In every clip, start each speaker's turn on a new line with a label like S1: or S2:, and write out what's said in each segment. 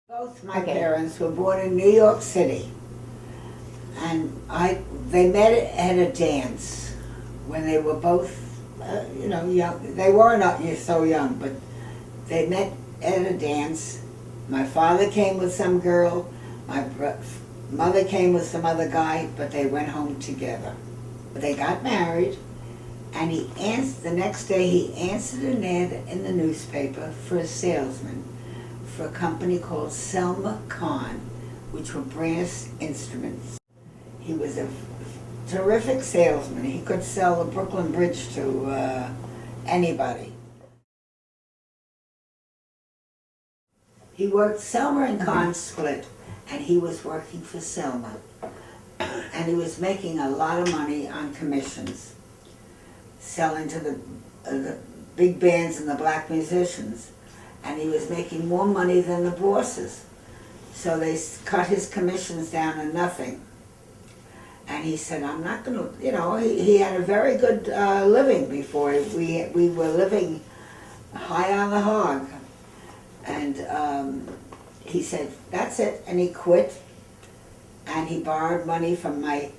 S1: Both my parents were born in New York City, and they met at a dance when they were both, young. They were not so young, but they met at a dance. My father came with some girl, my mother came with some other guy, but they went home together. They got married, and the next day he answered an ad in the newspaper for a salesman for a company called Selma Kahn, which were brass instruments. He was a terrific salesman. He could sell the Brooklyn Bridge to anybody. He worked Selma and Kahn split, and he was working for Selma. And he was making a lot of money on commissions, selling to the big bands and the black musicians. And he was making more money than the bosses. So they cut his commissions down to nothing. And he said, I'm not going to, he had a very good living before. We were living high on the hog. And he said, that's it. And he quit. And he borrowed money from my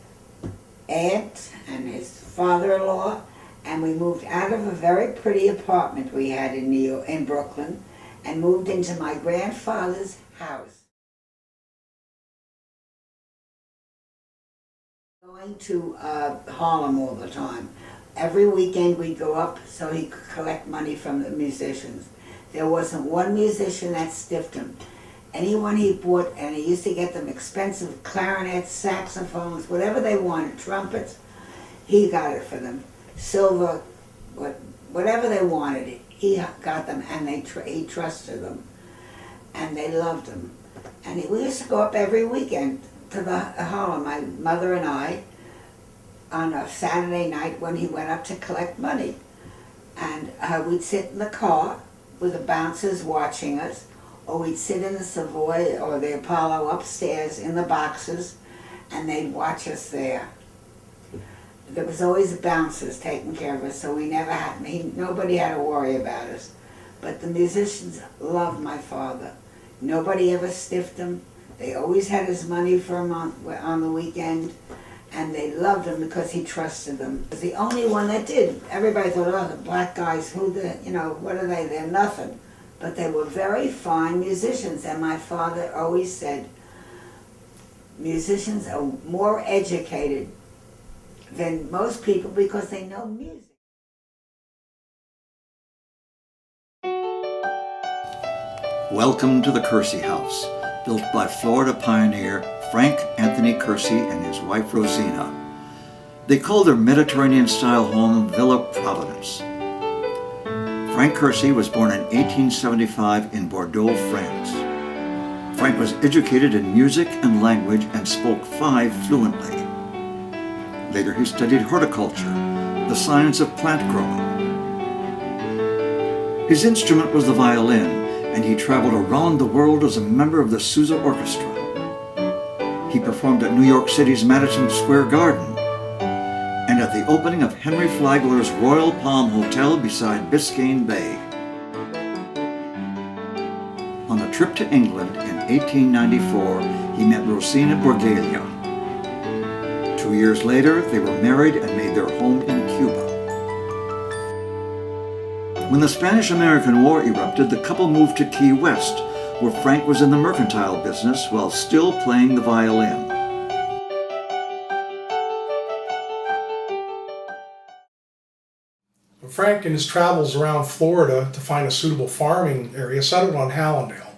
S1: aunt and his father-in-law. And we moved out of a very pretty apartment we had in Brooklyn and moved into my grandfather's house. Going to Harlem all the time. Every weekend we'd go up so he could collect money from the musicians. There wasn't one musician that stiffed him. Anyone he bought, and he used to get them expensive clarinets, saxophones, whatever they wanted, trumpets, he got it for them. Silver, whatever they wanted, he got them, and he trusted them, and they loved him. And we used to go up every weekend to the Harlem, my mother and I, on a Saturday night when he went up to collect money. And we'd sit in the car with the bouncers watching us, or we'd sit in the Savoy or the Apollo upstairs in the boxes, and they'd watch us there. There was always bouncers taking care of us, so nobody had to worry about us. But the musicians loved my father. Nobody ever stiffed him. They always had his money for him on the weekend, and they loved him because he trusted them. He was the only one that did. Everybody thought, oh, the black guys, what are they? They're nothing. But they were very fine musicians, and my father always said, musicians are more educated than most people because they know music.
S2: Welcome to the Kersey House, built by Florida pioneer Frank Anthony Kersey and his wife Rosina. They call their Mediterranean-style home Villa Providence. Frank Kersey was born in 1875 in Bordeaux, France. Frank was educated in music and language and spoke 5 fluently. Later he studied horticulture, the science of plant growing. His instrument was the violin, and he traveled around the world as a member of the Sousa Orchestra. He performed at New York City's Madison Square Garden and at the opening of Henry Flagler's Royal Palm Hotel beside Biscayne Bay. On a trip to England in 1894, he met Rosina Borghelia. 2 years later, they were married and made their home in Cuba. When the Spanish-American War erupted, the couple moved to Key West, where Frank was in the mercantile business while still playing the violin.
S3: Frank, in his travels around Florida to find a suitable farming area, settled on Hallandale.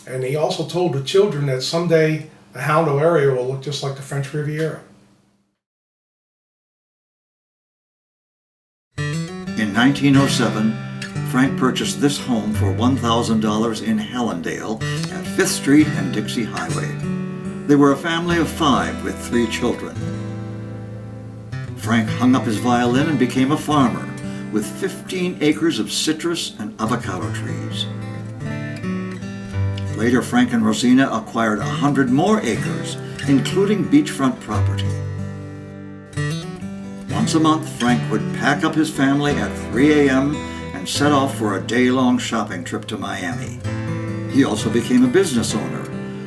S3: And he also told the children that someday the Hallandale area will look just like the French Riviera.
S2: In 1907, Frank purchased this home for $1,000 in Hallandale at 5th Street and Dixie Highway. They were a family of 5 with 3 children. Frank hung up his violin and became a farmer with 15 acres of citrus and avocado trees. Later, Frank and Rosina acquired 100 more acres, including beachfront property. Once a month, Frank would pack up his family at 3 a.m. and set off for a day-long shopping trip to Miami. He also became a business owner.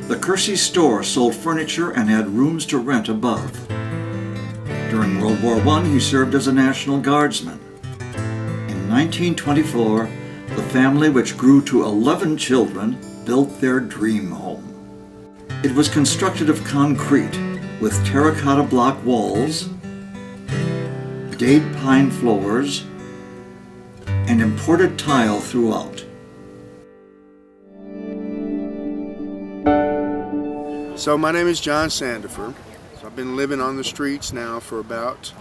S2: The Kersey store sold furniture and had rooms to rent above. During World War I, he served as a National Guardsman. In 1924, the family, which grew to 11 children, built their dream home. It was constructed of concrete with terracotta block walls, dade pine floors, and imported tile throughout.
S4: So my name is John Sandifer. So I've been living on the streets now for about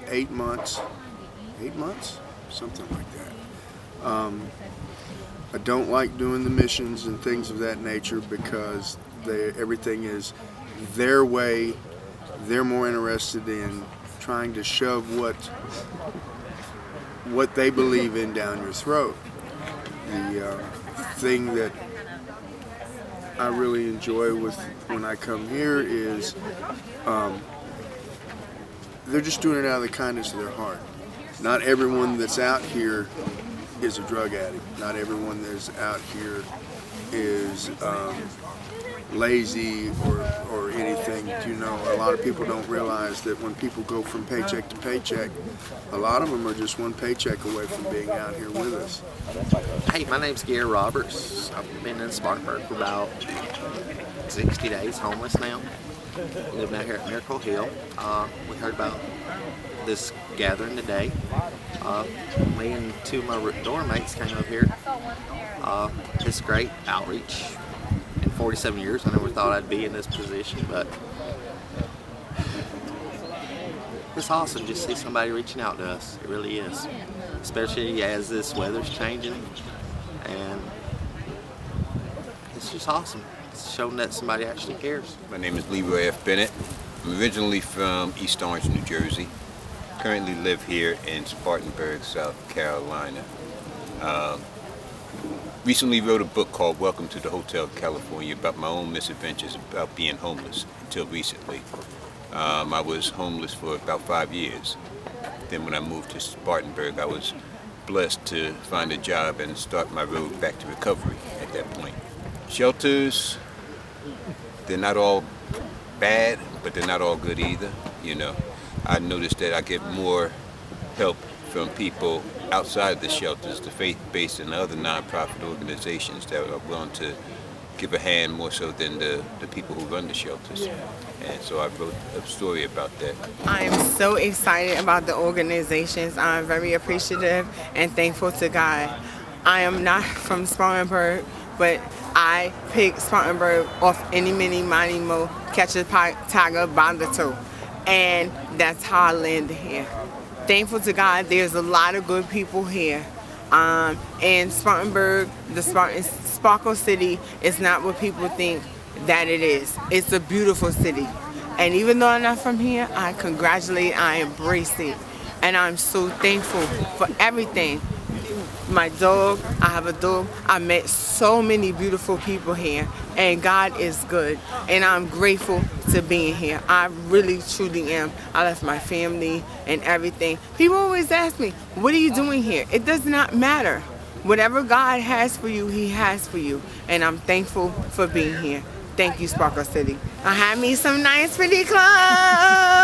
S4: 8 months. 8 months? Something like that. I don't like doing the missions and things of that nature because everything is their way. They're more interested in trying to shove what they believe in down your throat. The thing that I really enjoy when I come here is they're just doing it out of the kindness of their heart. Not everyone that's out here is a drug addict. Not everyone that's out here is lazy or anything. You know, a lot of people don't realize that when people go from paycheck to paycheck, a lot of them are just one paycheck away from being out here with us.
S5: Hey, my name's Gary Roberts. I've been in Spartanburg for about 60 days, homeless now. Living out here at Miracle Hill. We heard about this gathering today. Me and two of my dorm mates came up here. It's great outreach. In 47 years, I never thought I'd be in this position, but it's awesome just to see somebody reaching out to us. It really is. Especially as this weather's changing, and it's just awesome. It's showing that somebody actually cares.
S6: My name is Leroy F. Bennett. I'm originally from East Orange, New Jersey. Currently live here in Spartanburg, South Carolina. Recently wrote a book called Welcome to the Hotel California about my own misadventures about being homeless until recently. I was homeless for about 5 years. Then when I moved to Spartanburg, I was blessed to find a job and start my road back to recovery at that point. Shelters, they're not all bad, but they're not all good either. You know, I noticed that I get more help from people outside the shelters, the faith-based and other nonprofit organizations that are willing to give a hand more so than the people who run the shelters. And so I wrote a story about that.
S7: I am so excited about the organizations. I'm very appreciative and thankful to God. I am not from Spartanburg, but I picked Spartanburg off any, mini, mighty, mo, catch a tiger by the toe. And that's how I landed here. Thankful to God, there's a lot of good people here. And Spartanburg, the Sparkle City, is not what people think that it is. It's a beautiful city. And even though I'm not from here, I congratulate, I embrace it. And I'm so thankful for everything. My dog, I have a dog. I met so many beautiful people here, and God is good. And I'm grateful to being here. I really, truly am. I left my family and everything. People always ask me, what are you doing here? It does not matter. Whatever God has for you, He has for you. And I'm thankful for being here. Thank you, Sparkle City. I had me some nice pretty clothes.